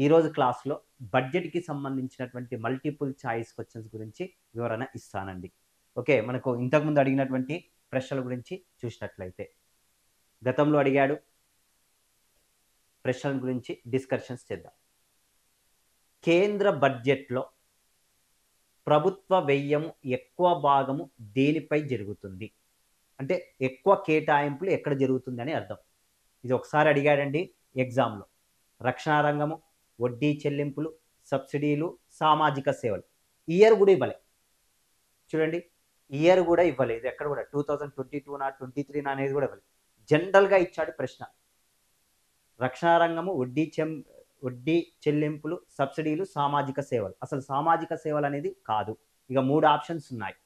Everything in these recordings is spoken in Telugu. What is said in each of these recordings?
ఈరోజు క్లాస్లో బడ్జెట్కి సంబంధించినటువంటి మల్టిపుల్ చాయిస్ క్వశ్చన్స్ గురించి వివరణ ఇస్తానండి. ఓకే, మనకు ఇంతకుముందు అడిగినటువంటి ప్రశ్నల గురించి చూసినట్లయితే గతంలో అడిగాడు, ప్రశ్నల గురించి డిస్కషన్స్ చేద్దాం. కేంద్ర బడ్జెట్లో ప్రభుత్వ వ్యయము ఎక్కువ భాగము దేనిపై జరుగుతుంది? అంటే ఎక్కువ కేటాయింపులు ఎక్కడ జరుగుతుంది అని అర్థం. ఇది ఒకసారి అడిగాడండి ఎగ్జామ్లో. రక్షణ రంగము, వడ్డీ చెల్లింపులు, సబ్సిడీలు, సామాజిక సేవలు. ఇయర్ కూడా ఇవ్వలే. చూడండి, ఇయర్ కూడా ఇవ్వలేదు ఎక్కడ కూడా. 2022 23 అనేది కూడా ఇవ్వలేదు. జనరల్గా ఇచ్చాడు ప్రశ్న. రక్షణ రంగము, వడ్డీ చెల్లింపులు, సబ్సిడీలు, సామాజిక సేవలు. అసలు సామాజిక సేవలు అనేది కాదు. ఇక 3 ఆప్షన్స్ ఉన్నాయి.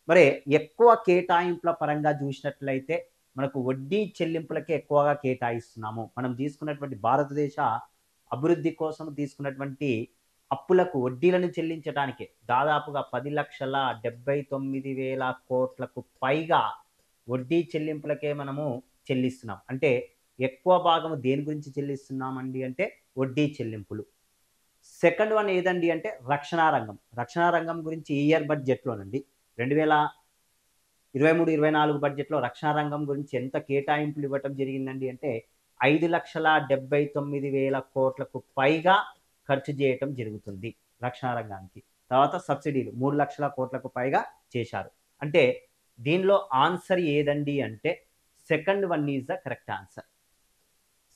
మరి ఎక్కువ కేటాయింపుల పరంగా చూసినట్లయితే మనకు వడ్డీ చెల్లింపులకే ఎక్కువగా కేటాయిస్తున్నాము. మనం తీసుకున్నటువంటి భారతదేశ అభివృద్ధి కోసం తీసుకున్నటువంటి అప్పులకు వడ్డీలను చెల్లించడానికే దాదాపుగా 10,79,000 కోట్లకు పైగా వడ్డీ చెల్లింపులకే మనము చెల్లిస్తున్నాం. అంటే ఎక్కువ భాగం దేని గురించి చెల్లిస్తున్నామండి అంటే వడ్డీ చెల్లింపులు. సెకండ్ వన్ ఏదండి అంటే రక్షణ రంగం. రక్షణ రంగం గురించి ఇయర్ బడ్జెట్లోనండి 2023-24 బడ్జెట్లో రక్షణ రంగం గురించి ఎంత కేటాయింపులు ఇవ్వటం జరిగిందండి అంటే 5,79,000 కోట్లకు పైగా ఖర్చు చేయటం జరుగుతుంది రక్షణ రంగానికి. తర్వాత సబ్సిడీలు 3 లక్షల కోట్లకు పైగా చేశారు. అంటే దీనిలో ఆన్సర్ ఏదండి అంటే second one is the correct answer.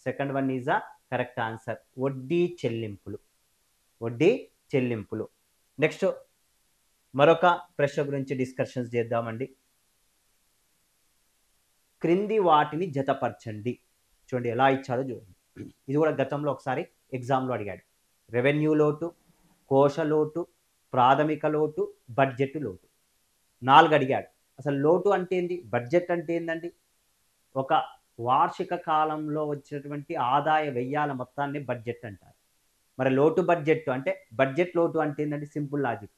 Second one is the correct answer. వడ్డీ చెల్లింపులు. నెక్స్ట్ మరొక ప్రశ్న గురించి డిస్కషన్స్ చేద్దామండి. క్రింది వాటిని జతపరచండి. చూడండి ఎలా ఇచ్చాడో చూడండి. ఇది కూడా గతంలో ఒకసారి ఎగ్జామ్లో అడిగాడు. రెవెన్యూ లోటు, కోశ లోటు, ప్రాథమిక లోటు, బడ్జెట్ లోటు. 4 అడిగాడు. అసలు లోటు అంటే ఏంది, బడ్జెట్ అంటే ఏందండి? ఒక వార్షిక కాలంలో వచ్చినటువంటి ఆదాయ వ్యయాల మొత్తాన్ని బడ్జెట్ అంటారు. మరి లోటు బడ్జెట్ అంటే బడ్జెట్ లోటు అంటే ఏంటంటే సింపుల్ లాజిక్.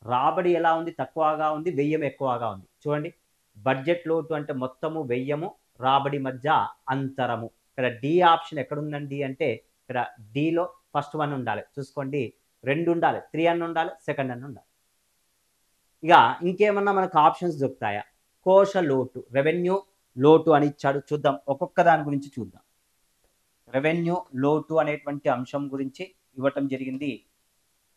రాబడి ఎలా ఉంది, తక్కువగా ఉంది, వ్యయం ఎక్కువగా ఉంది. చూడండి, బడ్జెట్ లోటు అంటే మొత్తము వ్యయము రాబడి మధ్య అంతరము. ఇక్కడ డి ఆప్షన్ ఎక్కడుందండి అంటే ఇక్కడ డిలో ఫస్ట్ వన్ ఉండాలి. చూసుకోండి, 2 ఉండాలి, 3 అన్న ఉండాలి, సెకండ్ అన్న ఉండాలి. ఇక ఇంకేమన్నా మనకు ఆప్షన్స్ దొరుకుతాయా? కోశ లోటు, రెవెన్యూ లోటు అని ఇచ్చాడు. చూద్దాం, ఒక్కొక్క దాని గురించి చూద్దాం. రెవెన్యూ లోటు అనేటువంటి అంశం గురించి ఇవ్వటం జరిగింది.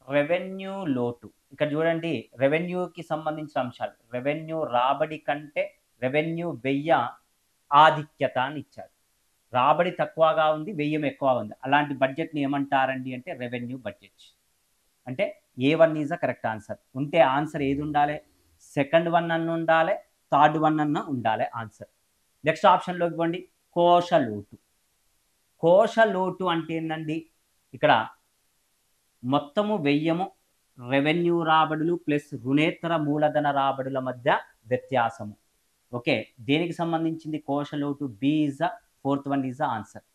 రెవెన్యూ లోటు ఇక్కడ చూడండి, రెవెన్యూకి సంబంధించిన అంశాలు. రెవెన్యూ రాబడి కంటే రెవెన్యూ వ్యయ ఆధిక్యత అని ఇచ్చాడు. రాబడి తక్కువగా ఉంది, వ్యయం ఎక్కువ ఉంది. అలాంటి బడ్జెట్ని ఏమంటారండి అంటే రెవెన్యూ బడ్జెట్. అంటే A1 is a correct answer. ఉంటే ఆన్సర్ ఏది ఉండాలి? సెకండ్ వన్ అన్న ఉండాలి, థర్డ్ వన్ అన్న ఉండాలి ఆన్సర్. నెక్స్ట్ ఆప్షన్లో ఇవ్వండి, కోశ లోటు. కోశ లోటు అంటే ఏంటండి? ఇక్కడ మొత్తము వ్యయము రెవెన్యూ రాబడులు ప్లస్ రుణేతర మూలధన రాబడుల మధ్య వ్యత్యాసము. ఓకే, దేనికి సంబంధించింది కోశ లోటు? B is the fourth one is the answer.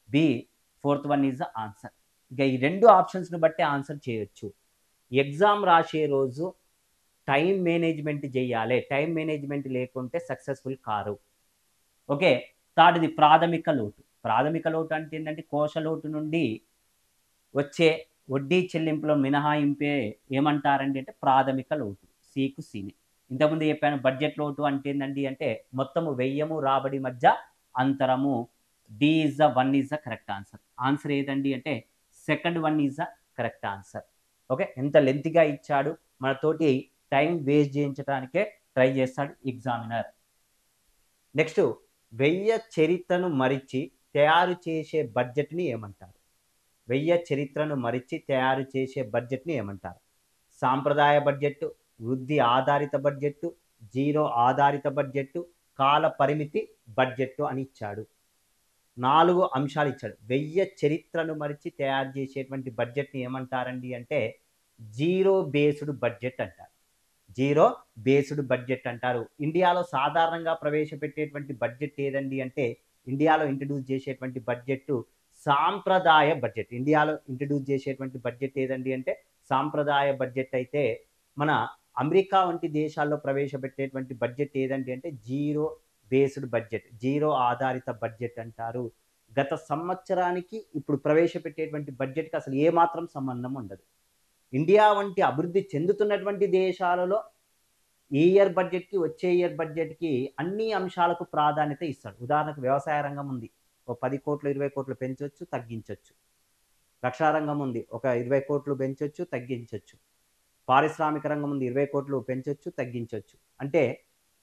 B fourth one is the answer. ఇక ఈ 2 ఆప్షన్స్ని బట్టి ఆన్సర్ చేయొచ్చు. ఎగ్జామ్ రాసే రోజు టైం మేనేజ్మెంట్ చేయాలి. టైం మేనేజ్మెంట్ లేకుంటే సక్సెస్ఫుల్ కారు. ఓకే, థర్డ్ది ప్రాథమిక లోటు. ప్రాథమిక లోటు అంటే ఏంటంటే కోశ లోటు నుండి వచ్చే వడ్డీ చెల్లింపుల మినహాయింపే ఏమంటారండి అంటే ప్రాథమిక లోటు. సికు సిని. ఇంతకుముందు చెప్పాను, బడ్జెట్ లోటు అంటే ఏంటండి అంటే మొత్తము వ్యయము రాబడి మధ్య అంతరము. D is the one is the correct answer. Answer ఏదండి అంటే second one is the correct answer. Okay, ఎంత లెంత్గా ఇచ్చాడు, మనతోటి టైం వేస్ట్ చేయించడానికే ట్రై చేస్తాడు ఎగ్జామినర్. నెక్స్ట్, వ్యయ చరిత్రను మరిచి తయారు చేసే బడ్జెట్ని ఏమంటారు? వ్యయ చరిత్రను మరిచి తయారు చేసే బడ్జెట్ని ఏమంటారు? సాంప్రదాయ బడ్జెట్, వృద్ధి ఆధారిత బడ్జెట్, జీరో ఆధారిత బడ్జెట్, కాల పరిమితి బడ్జెట్ అని ఇచ్చాడు. 4 అంశాలు ఇచ్చాడు. వ్యయ చరిత్రను మరిచి తయారు చేసేటువంటి బడ్జెట్ని ఏమంటారండి అంటే జీరో బేస్డ్ బడ్జెట్ అంటారు. జీరో బేస్డ్ బడ్జెట్ అంటారు. ఇండియాలో సాధారణంగా ప్రవేశపెట్టేటువంటి బడ్జెట్ ఏదండి అంటే ఇండియాలో ఇంట్రడ్యూస్ చేసేటువంటి బడ్జెట్ సాంప్రదాయ బడ్జెట్. ఇండియాలో ఇంట్రడ్యూస్ చేసేటువంటి బడ్జెట్ ఏదండి అంటే సాంప్రదాయ బడ్జెట్. అయితే మన అమెరికా వంటి దేశాల్లో ప్రవేశపెట్టేటువంటి బడ్జెట్ ఏదండి అంటే జీరో బేస్డ్ బడ్జెట్, జీరో ఆధారిత బడ్జెట్ అంటారు. గత సంవత్సరానికి ఇప్పుడు ప్రవేశపెట్టేటువంటి బడ్జెట్కి అసలు ఏమాత్రం సంబంధం ఉండదు. ఇండియా వంటి అభివృద్ధి చెందుతున్నటువంటి దేశాలలో ఈ ఇయర్ బడ్జెట్కి వచ్చే ఇయర్ బడ్జెట్కి అన్ని అంశాలకు ప్రాధాన్యత ఇస్తాడు. ఉదాహరణకు వ్యవసాయ రంగం ఉంది, ఒక 10 కోట్లు 20 కోట్లు పెంచవచ్చు, తగ్గించవచ్చు. రక్షణ రంగం ఉంది, ఒక 20 కోట్లు పెంచవచ్చు, తగ్గించవచ్చు. పారిశ్రామిక రంగం ఉంది, 20 కోట్లు పెంచవచ్చు, తగ్గించవచ్చు. అంటే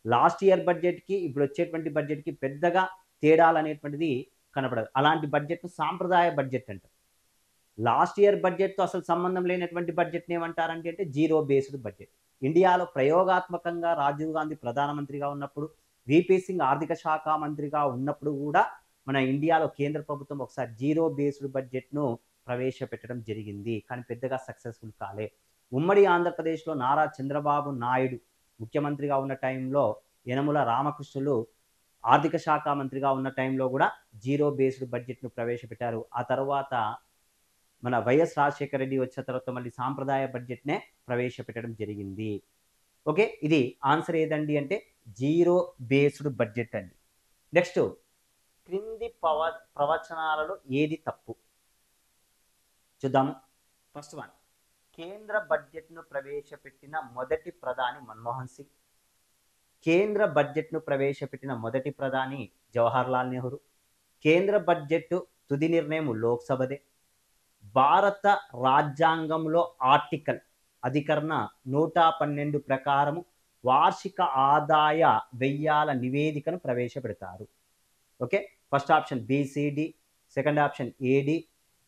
లాస్ట్ ఇయర్ బడ్జెట్కి ఇప్పుడు వచ్చేటువంటి బడ్జెట్కి పెద్దగా తేడాలు అనేటువంటిది కనపడదు. అలాంటి బడ్జెట్ను సాంప్రదాయ బడ్జెట్ అంటారు. లాస్ట్ ఇయర్ బడ్జెట్తో అసలు సంబంధం లేనటువంటి బడ్జెట్ని ఏమంటారంటే జీరో బేస్డ్ బడ్జెట్. ఇండియాలో ప్రయోగాత్మకంగా రాజీవ్ గాంధీ ప్రధానమంత్రిగా ఉన్నప్పుడు, విపి సింగ్ ఆర్థిక శాఖ మంత్రిగా ఉన్నప్పుడు కూడా మన ఇండియాలో కేంద్ర ప్రభుత్వం ఒకసారి జీరో బేస్డ్ బడ్జెట్ను ప్రవేశపెట్టడం జరిగింది. కానీ పెద్దగా సక్సెస్ఫుల్ కాలే. ఉమ్మడి ఆంధ్రప్రదేశ్లో నారా చంద్రబాబు నాయుడు ముఖ్యమంత్రిగా ఉన్న టైంలో యనమల రామకృష్ణులు ఆర్థిక శాఖ మంత్రిగా ఉన్న టైంలో కూడా జీరో బేస్డ్ బడ్జెట్ను ప్రవేశపెట్టారు. ఆ తర్వాత మన వైఎస్ రాజశేఖర రెడ్డి వచ్చిన తర్వాత మళ్ళీ సాంప్రదాయ బడ్జెట్నే ప్రవేశపెట్టడం జరిగింది. ఓకే, ఇది ఆన్సర్ ఏదండి అంటే జీరో బేస్డ్ బడ్జెట్ అండి. నెక్స్ట్, క్రింది ప్రవచనాలలో ఏది తప్పు చూద్దాము. ఫస్ట్ వన్, కేంద్ర బడ్జెట్ను ప్రవేశపెట్టిన మొదటి ప్రధాని మన్మోహన్ సింగ్. కేంద్ర బడ్జెట్ను ప్రవేశపెట్టిన మొదటి ప్రధాని జవహర్లాల్ నెహ్రూ. కేంద్ర బడ్జెట్ తుది నిర్ణయం లోక్సభదే. భారత రాజ్యాంగంలో ఆర్టికల్ అధికరణ 112 ప్రకారము వార్షిక ఆదాయ వ్యయాల నివేదికను ప్రవేశపెడతారు. Okay, first option BCD, second option AD,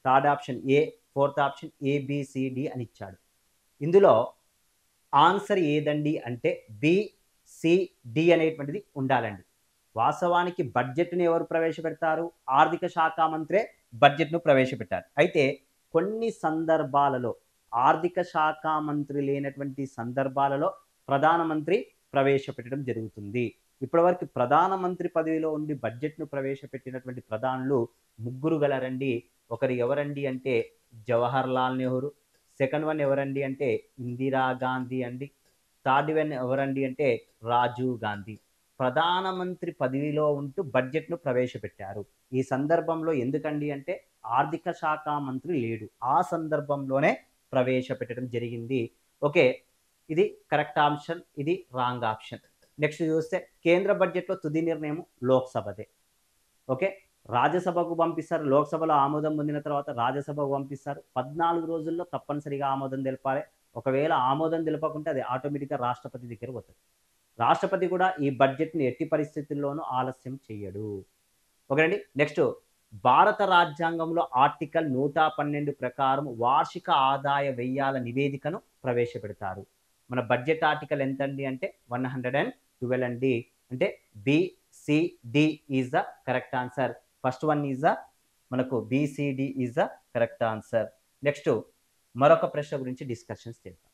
third option A, fourth option ABCD అని ఇచ్చాడు. ఇందులో ఆన్సర్ ఏదండి అంటే బిసిడి అనేటువంటిది ఉండాలండి. వాస్తవానికి బడ్జెట్ను ఎవరు ప్రవేశపెడతారు? ఆర్థిక శాఖ మంత్రే బడ్జెట్ను ప్రవేశపెట్టారు. అయితే కొన్ని సందర్భాలలో ఆర్థిక శాఖ మంత్రి లేనటువంటి సందర్భాలలో ప్రధానమంత్రి ప్రవేశపెట్టడం జరుగుతుంది. ఇప్పటివరకు ప్రధానమంత్రి పదవిలో ఉండి బడ్జెట్ను ప్రవేశపెట్టినటువంటి ప్రధానులు ముగ్గురు గలరండి. ఒకరు ఎవరండి అంటే జవహర్లాల్ నెహ్రూ, సెకండ్ వన్ ఎవరండి అంటే ఇందిరాగాంధీ అండి, థర్డ్ వన్ ఎవరండి అంటే రాజీవ్ గాంధీ. ప్రధానమంత్రి పదవిలో ఉంటూ బడ్జెట్ను ప్రవేశపెట్టారు. ఈ సందర్భంలో ఎందుకండి అంటే ఆర్థిక శాఖ మంత్రి లేడు, ఆ సందర్భంలోనే ప్రవేశపెట్టడం జరిగింది. ఓకే, ఇది కరెక్ట్ ఆప్షన్, ఇది రాంగ్ ఆప్షన్. నెక్స్ట్ చూస్తే కేంద్ర బడ్జెట్లో తుది నిర్ణయం లోక్సభదే. ఓకే, రాజ్యసభకు పంపిస్తారు, లోక్సభలో ఆమోదం పొందిన తర్వాత రాజ్యసభకు పంపిస్తారు. 14 రోజుల్లో తప్పనిసరిగా ఆమోదం తెలపాలి. ఒకవేళ ఆమోదం తెలపకుంటే అది ఆటోమేటిక్గా రాష్ట్రపతి దగ్గర పోతుంది. రాష్ట్రపతి కూడా ఈ బడ్జెట్ని ఎట్టి పరిస్థితుల్లోనూ ఆలస్యం చేయడు. ఓకేనండి. నెక్స్ట్, భారత రాజ్యాంగంలో ఆర్టికల్ 112 ప్రకారం వార్షిక ఆదాయ వ్యయాల నివేదికను ప్రవేశపెడతారు. మన బడ్జెట్ ఆర్టికల్ ఎంత అండి అంటే 112 అండి. అంటే BCD is the correct answer. First one is the మనకు BCD is the correct answer. Next, మరొక ప్రశ్న గురించి డిస్కషన్స్ చేద్దాం.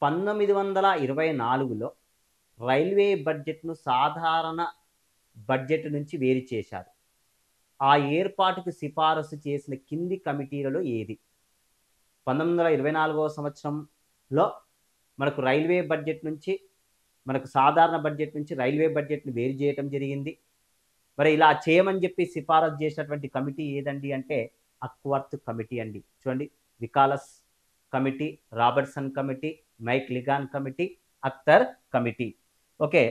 1924లో రైల్వే బడ్జెట్ను సాధారణ బడ్జెట్ నుంచి వేరు చేశారు. ఆ ఏర్పాటుకు సిఫారసు చేసిన కింది కమిటీలలో ఏది? 1924వ సంవత్సరంలో మనకు రైల్వే బడ్జెట్ నుంచి, మనకు సాధారణ బడ్జెట్ నుంచి రైల్వే బడ్జెట్ను వేరు చేయడం జరిగింది. మరి ఇలా చేయమని చెప్పి సిఫారసు చేసినటువంటి కమిటీ ఏదండి అంటే అక్వర్త్ కమిటీ అండి. చూడండి, వికాలస్ కమిటీ, రాబర్ట్సన్ కమిటీ, మైక్ లిగాన్ committee, Akhtar committee. Okay,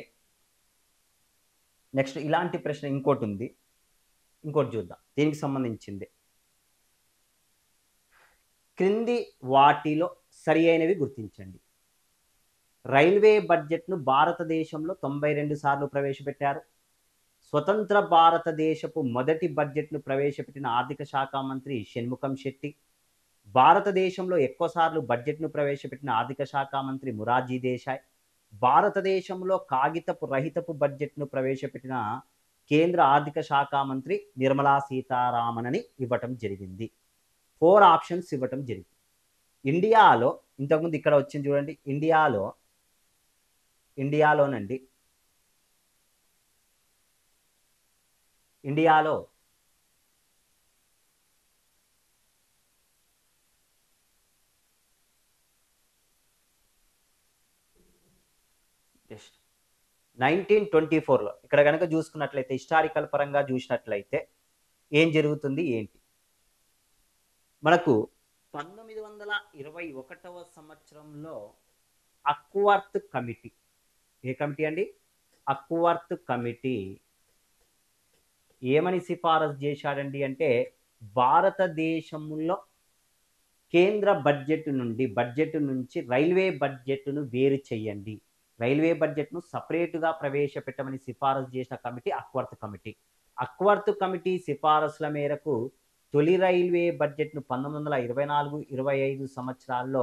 next ఇలాంటి ప్రశ్న ఇంకోటి ఉంది, ఇంకోటి చూద్దాం, దీనికి సంబంధించింది. క్రింది వాటిలో సరి అయినవి గుర్తించండి. రైల్వే బడ్జెట్ను భారతదేశంలో 92 సార్లు ప్రవేశపెట్టారు. స్వతంత్ర భారతదేశపు మొదటి బడ్జెట్ను ప్రవేశపెట్టిన ఆర్థిక శాఖ మంత్రి షణ్ముఖం శెట్టి. భారతదేశంలో ఎక్కువసార్లు బడ్జెట్ను ప్రవేశపెట్టిన ఆర్థిక శాఖ మంత్రి మొరార్జీ దేశాయ్. భారతదేశంలో కాగితపు రహితపు బడ్జెట్ను ప్రవేశపెట్టిన కేంద్ర ఆర్థిక శాఖ మంత్రి నిర్మలా సీతారామన్ అని ఇవ్వటం జరిగింది. 4 ఆప్షన్స్ ఇవ్వటం జరిగింది. ఇండియాలో ఇంతకుముందు ఇక్కడ వచ్చింది చూడండి, ఇండియాలో జస్ట్ 1924లో ఇక్కడ కనుక చూసుకున్నట్లయితే హిస్టారికల్ పరంగా చూసినట్లయితే ఏం జరుగుతుంది ఏంటి? మనకు 1921వ సంవత్సరంలో అక్వర్త్ కమిటీ, ఏ కమిటీ అండి? అక్వర్త్ కమిటీ ఏమని సిఫారసు చేశాడండి అంటే, భారతదేశంలో కేంద్ర బడ్జెట్ నుంచి రైల్వే బడ్జెట్ను వేరు చేయండి, రైల్వే బడ్జెట్ను సపరేట్గా ప్రవేశపెట్టమని సిఫారసు చేసిన committee Acworth committee. Acworth committee సిఫారసుల మేరకు తొలి రైల్వే బడ్జెట్ను 1924-25 సంవత్సరాల్లో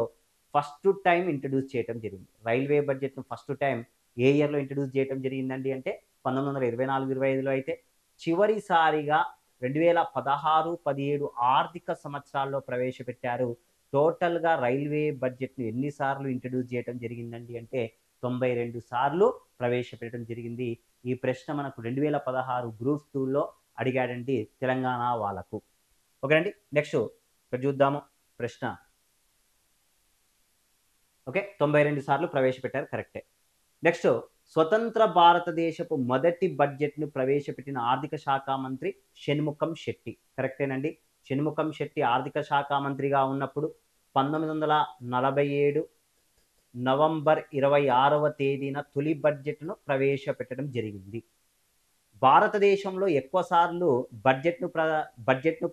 ఫస్ట్ టైం ఇంట్రడ్యూస్ చేయడం జరిగింది. రైల్వే బడ్జెట్ను ఫస్ట్ టైం ఏ ఇయర్లో ఇంట్రడ్యూస్ చేయడం జరిగిందండి అంటే 1924-25లో అయితే, చివరిసారిగా 2016-17 ఆర్థిక సంవత్సరాల్లో ప్రవేశపెట్టారు. టోటల్గా రైల్వే బడ్జెట్ను ఎన్నిసార్లు ఇంట్రడ్యూస్ చేయడం జరిగిందండి అంటే 92 సార్లు ప్రవేశపెట్టడం జరిగింది. ఈ ప్రశ్న మనకు 2016 గ్రూప్ 2లో అడిగాడండి తెలంగాణ వాళ్ళకు. ఓకేనండి. నెక్స్ట్ ఇక్కడ చూద్దాము ప్రశ్న. ఓకే, 92 సార్లు ప్రవేశపెట్టారు, కరెక్టే. నెక్స్ట్, స్వతంత్ర భారతదేశపు మొదటి బడ్జెట్ను ప్రవేశపెట్టిన ఆర్థిక శాఖ మంత్రి షణ్ముఖం శెట్టి, కరెక్టేనండి. షణ్ముఖం శెట్టి ఆర్థిక శాఖ మంత్రిగా ఉన్నప్పుడు 1947 నవంబర్ 26వ తేదీన తొలి బడ్జెట్ను ప్రవేశపెట్టడం జరిగింది. భారతదేశంలో ఎక్కువ సార్లు బడ్జెట్ను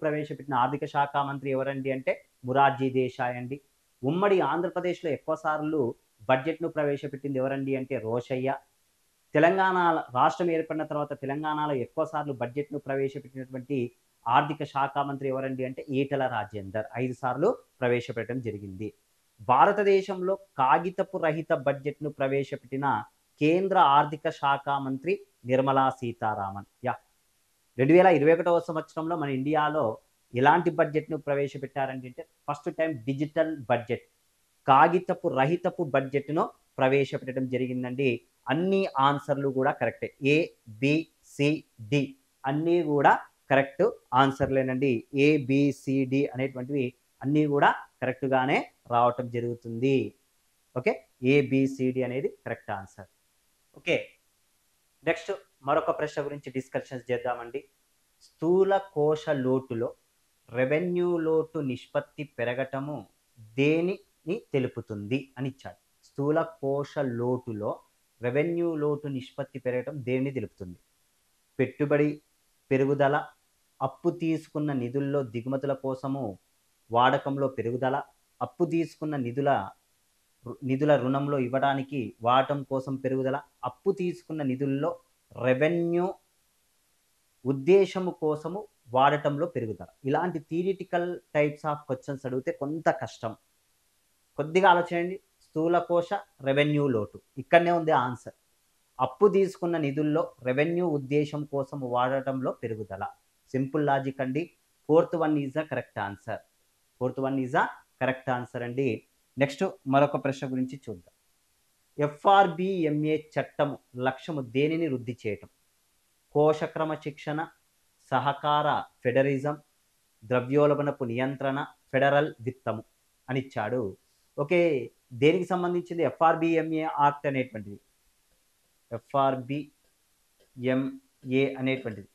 ప్రవేశపెట్టిన ఆర్థిక శాఖ మంత్రి ఎవరండి అంటే మొరార్జీ దేశాయ్ అండి. ఉమ్మడి ఆంధ్రప్రదేశ్లో ఎక్కువ సార్లు బడ్జెట్ను ప్రవేశపెట్టింది ఎవరండి అంటే రోషయ్య. తెలంగాణ రాష్ట్రం ఏర్పడిన తర్వాత తెలంగాణలో ఎక్కువ సార్లు బడ్జెట్ను ప్రవేశపెట్టినటువంటి ఆర్థిక శాఖ మంత్రి ఎవరండి అంటే ఈటల రాజేందర్, 5 సార్లు ప్రవేశపెట్టడం జరిగింది. భారతదేశంలో కాగితపు రహిత బడ్జెట్ను ప్రవేశపెట్టిన కేంద్ర ఆర్థిక శాఖ మంత్రి నిర్మలా సీతారామన్. 2021వ సంవత్సరంలో మన ఇండియాలో ఎలాంటి బడ్జెట్ను ప్రవేశపెట్టారంటే ఫస్ట్ టైం డిజిటల్ బడ్జెట్, కాగితపు రహితపు బడ్జెట్ను ప్రవేశపెట్టడం జరిగిందండి. అన్ని ఆన్సర్లు కూడా కరెక్టే. ఏ, బి, సి, డి అన్నీ కూడా కరెక్ట్ ఆన్సర్లేనండి. ఏ, బి, సి, డి అనేటువంటివి అన్నీ కూడా కరెక్ట్గానే రావటం జరుగుతుంది. ఓకే, ఏ, బి, సి, డి అనేది కరెక్ట్ ఆన్సర్. ఓకే, నెక్స్ట్ మరొక ప్రశ్న గురించి డిస్కషన్స్ చేద్దామండి. స్థూల కోశ లోటులో రెవెన్యూ లోటు నిష్పత్తి పెరగటము దేనిని తెలుపుతుంది అని ఇచ్చాడు. స్థూల కోశ లోటులో రెవెన్యూ లోటు నిష్పత్తి పెరగటం దేనిని తెలుపుతుంది? పెట్టుబడి పెరుగుదల, అప్పు తీసుకున్న నిధుల్లో దిగుమతుల కోసము వాడకంలో పెరుగుదల, అప్పు తీసుకున్న నిధుల రుణంలో ఇవ్వడానికి వాడటం కోసం పెరుగుదల, అప్పు తీసుకున్న నిధుల్లో రెవెన్యూ ఉద్దేశము కోసము వాడటంలో పెరుగుదల. ఇలాంటి థియరిటికల్ టైప్స్ ఆఫ్ క్వశ్చన్స్ అడిగితే కొంత కష్టం. కొద్దిగా ఆలోచించండి. స్థూల కోశ రెవెన్యూ లోటు, ఇక్కడనే ఉంది ఆన్సర్. అప్పు తీసుకున్న నిధుల్లో రెవెన్యూ ఉద్దేశం కోసం వాడటంలో పెరుగుదల. సింపుల్ లాజిక్ అండి. Fourth one is the correct answer. Fourth one is the correct answer అండి. నెక్స్ట్ మరొక ప్రశ్న గురించి చూద్దాం. FRBMA చట్టము లక్ష్యము దేనిని వృద్ధి చేయటం? కోశ క్రమశిక్షణ, సహకార ఫెడరిజం, ద్రవ్యోల్బణపు నియంత్రణ, ఫెడరల్ విత్తము అని ఇచ్చాడు. ఓకే, దేనికి సంబంధించింది FRBMA యాక్ట్ అనేటువంటిది? FRBMA అనేటువంటిది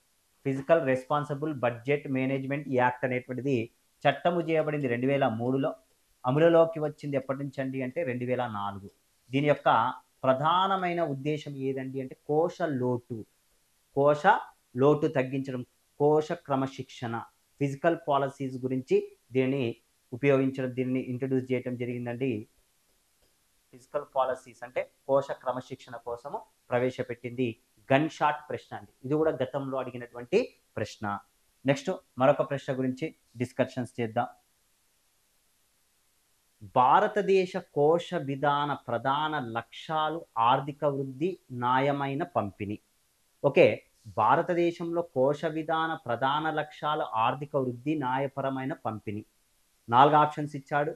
physical responsible budget management act అనేటువంటిది చట్టము చేయబడింది 2003లో. అమలులోకి వచ్చింది ఎప్పటి నుంచి అండి అంటే 2004. దీని యొక్క ప్రధానమైన ఉద్దేశం ఏదండి అంటే కోశ లోటు తగ్గించడం, కోశ క్రమశిక్షణ, ఫిజికల్ పాలసీస్ గురించి దీనిని ఉపయోగించడం, దీనిని ఇంట్రడ్యూస్ చేయడం జరిగిందండి. ఫిజికల్ పాలసీస్ అంటే కోశ క్రమశిక్షణ కోసము ప్రవేశపెట్టింది. గన్ షాట్ ప్రశ్న అండి, ఇది కూడా గతంలో అడిగినటువంటి ప్రశ్న. నెక్స్ట్ మరొక ప్రశ్న గురించి డిస్కషన్స్ చేద్దాం. భారతదేశ కోశ విధాన ప్రధాన లక్ష్యాలు ఆర్థిక వృద్ధి, న్యాయమైన పంపిణీ. ఓకే, భారతదేశంలో కోశ విధాన ప్రధాన లక్ష్యాలు ఆర్థిక వృద్ధి, న్యాయపరమైన పంపిణీ. 4 ఆప్షన్స్ ఇచ్చాడు.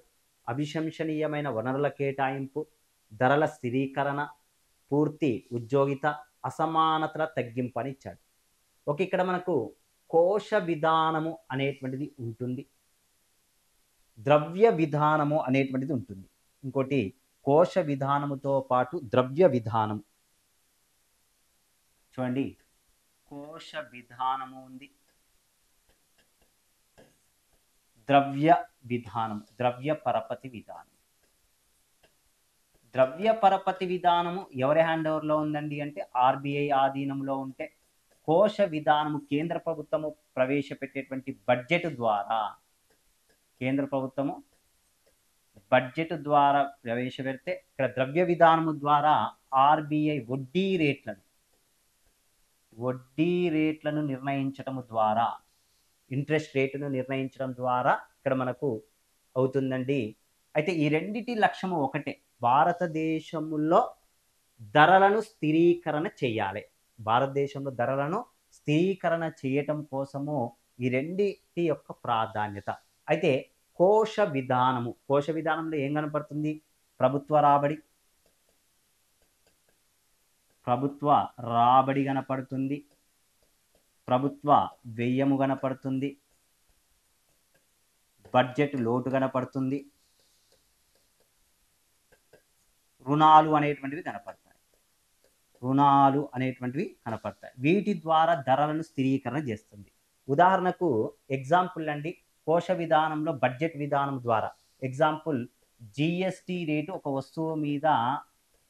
అభిశంసనీయమైన వనరుల కేటాయింపు, ధరల స్థిరీకరణ, పూర్తి ఉద్యోగిత, అసమానతల తగ్గింపు అని ఇచ్చాడు. ఓకే, ఇక్కడ మనకు కోశ విధానము అనేటువంటిది ఉంటుంది, ద్రవ్య విధానము అనేటువంటిది ఉంటుంది. ఇంకోటి కోశ విధానముతో పాటు ద్రవ్య విధానం. చూడండి, కోశ విధానము ఉంది, ద్రవ్య విధానం, ద్రవ్య పరపతి విధానం. ద్రవ్య పరపతి విధానము ఎవరి హ్యాండ్ ఓవర్లో ఉందండి అంటే ఆర్బీఐ ఆధీనంలో ఉంటే, కోశ విధానము కేంద్ర ప్రభుత్వము ప్రవేశపెట్టేటువంటి బడ్జెట్ ద్వారా, కేంద్ర ప్రభుత్వము బడ్జెట్ ద్వారా ప్రవేశపెడితే, ఇక్కడ ద్రవ్య విధానము ద్వారా ఆర్బీఐ వడ్డీ రేట్లను నిర్ణయించడం ద్వారా, ఇంట్రెస్ట్ రేటును నిర్ణయించడం ద్వారా ఇక్కడ మనకు అవుతుందండి. అయితే ఈ రెండిటి లక్ష్యము ఒకటే, భారతదేశంలో ధరలను స్థిరీకరణ చేయాలి. భారతదేశంలో ధరలను స్థిరీకరణ చేయటం కోసము ఈ రెండిటి యొక్క ప్రాధాన్యత. అయితే కోశ విధానంలో ఏం కనపడుతుంది? ప్రభుత్వ రాబడి కనపడుతుంది, ప్రభుత్వ వ్యయము కనపడుతుంది, బడ్జెట్ లోటు కనపడుతుంది, రుణాలు అనేటువంటివి కనపడతాయి. వీటి ద్వారా ధరలను స్థిరీకరణ చేస్తుంది. ఉదాహరణకు ఎగ్జాంపుల్ అండి, కోశ విధానంలో బడ్జెట్ విధానం ద్వారా ఎగ్జాంపుల్ జిఎస్టి రేటు ఒక వస్తువు మీద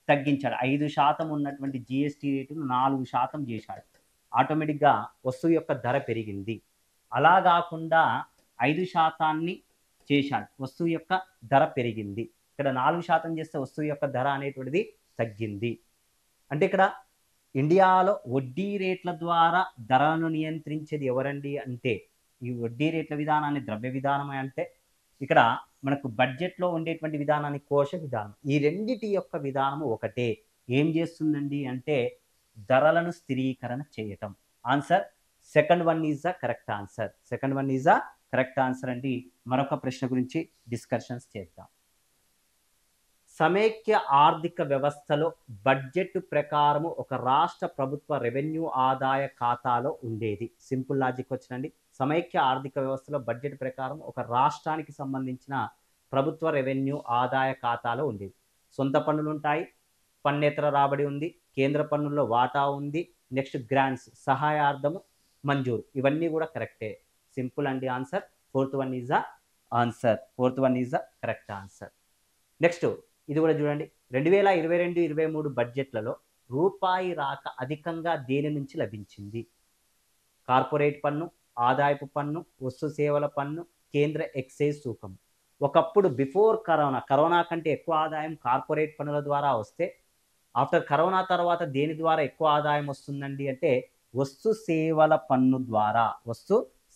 తగ్గించాడు. 5% ఉన్నటువంటి జిఎస్టి రేటును 4% చేశాడు. ఆటోమేటిక్గా వస్తువు యొక్క ధర పెరిగింది. అలా కాకుండా 5% చేశాడు, వస్తువు యొక్క ధర పెరిగింది. ఇక్కడ 4% చేస్తే వస్తువు యొక్క ధర అనేటువంటిది తగ్గింది. అంటే ఇక్కడ ఇండియాలో వడ్డీ రేట్ల ద్వారా ధరలను నియంత్రించేది ఎవరండి అంటే, ఈ వడ్డీ రేట్ల విధానాన్ని ద్రవ్య విధానం అంటే, ఇక్కడ మనకు బడ్జెట్లో ఉండేటువంటి విధానాన్ని కోశ విధానం. ఈ రెండిటి యొక్క విధానము ఒకటే. ఏం చేస్తుందండి అంటే ధరలను స్థిరీకరణ చేయటం. Answer second one is the correct answer అండి. మరొక ప్రశ్న గురించి డిస్కషన్స్ చేద్దాం. సమైక్య ఆర్థిక వ్యవస్థలో బడ్జెట్ ప్రకారము ఒక రాష్ట్ర ప్రభుత్వ రెవెన్యూ ఆదాయ ఖాతాలో ఉండేది. సింపుల్ లాజిక్ వచ్చినండి. సమైక్య ఆర్థిక వ్యవస్థలో బడ్జెట్ ప్రకారం ఒక రాష్ట్రానికి సంబంధించిన ప్రభుత్వ రెవెన్యూ ఆదాయ ఖాతాలో ఉండేది. సొంత పన్నులు ఉంటాయి, పన్నేతర రాబడి ఉంది, కేంద్ర పన్నుల్లో వాటా ఉంది, నెక్స్ట్ గ్రాంట్స్ సహాయార్థము మంజూరు, ఇవన్నీ కూడా కరెక్టే. సింపుల్ అండి answer. Fourth one is the correct answer. Next ఇది కూడా చూడండి, 2022-23 బడ్జెట్లలో రూపాయి రాక అధికంగా దేని నుంచి లభించింది? కార్పొరేట్ పన్ను, ఆదాయపు పన్ను, వస్తు సేవల పన్ను, కేంద్ర ఎక్సైజ్ సూకం. ఒకప్పుడు బిఫోర్ కరోనా కంటే ఎక్కువ ఆదాయం కార్పొరేట్ పన్నుల ద్వారా వస్తే, ఆఫ్టర్ కరోనా తర్వాత దేని ద్వారా ఎక్కువ ఆదాయం వస్తుందండి అంటే వస్తు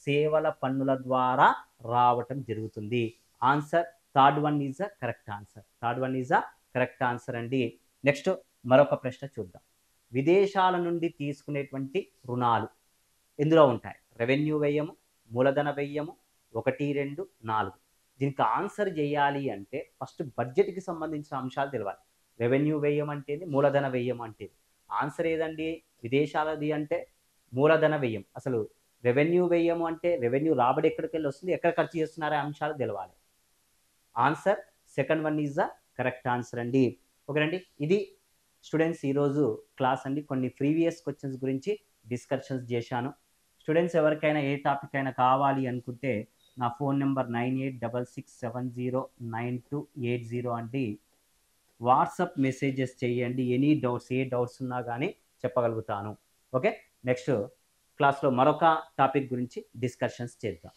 సేవల పన్నుల ద్వారా రావటం జరుగుతుంది. Answer third one is the correct answer అండి. నెక్స్ట్ మరొక ప్రశ్న చూద్దాం. విదేశాల నుండి తీసుకునేటువంటి రుణాలు ఎందులో ఉంటాయి? రెవెన్యూ వ్యయము, మూలధన వ్యయము, 1, 2, 4. దీనికి ఆన్సర్ చేయాలి అంటే ఫస్ట్ బడ్జెట్కి సంబంధించిన అంశాలు తెలవాలి. రెవెన్యూ వ్యయం అంటేది, మూలధన వ్యయం అంటేది. ఆన్సర్ ఏదండి? విదేశాలది అంటే మూలధన వ్యయం. అసలు రెవెన్యూ వ్యయం అంటే రెవెన్యూ రాబడి ఎక్కడికి వెళ్ళి వస్తుంది, ఎక్కడ ఖర్చు చేస్తున్నారో అంశాలు తెలవాలి. Answer second one is the correct answer అండి. ఓకేనండి, ఇది స్టూడెంట్స్ ఈరోజు క్లాస్ అండి. కొన్ని ప్రీవియస్ క్వశ్చన్స్ గురించి డిస్కషన్స్ చేశాను. స్టూడెంట్స్ ఎవరికైనా ఏ టాపిక్ అయినా కావాలి అనుకుంటే నా ఫోన్ నెంబర్ 9866709280 అండి. వాట్సాప్ మెసేజెస్ చేయండి. ఏ డౌట్స్ ఉన్నా కానీ చెప్పగలుగుతాను. ఓకే, నెక్స్ట్ క్లాస్లో మరొక టాపిక్ గురించి డిస్కషన్స్ చేద్దాం.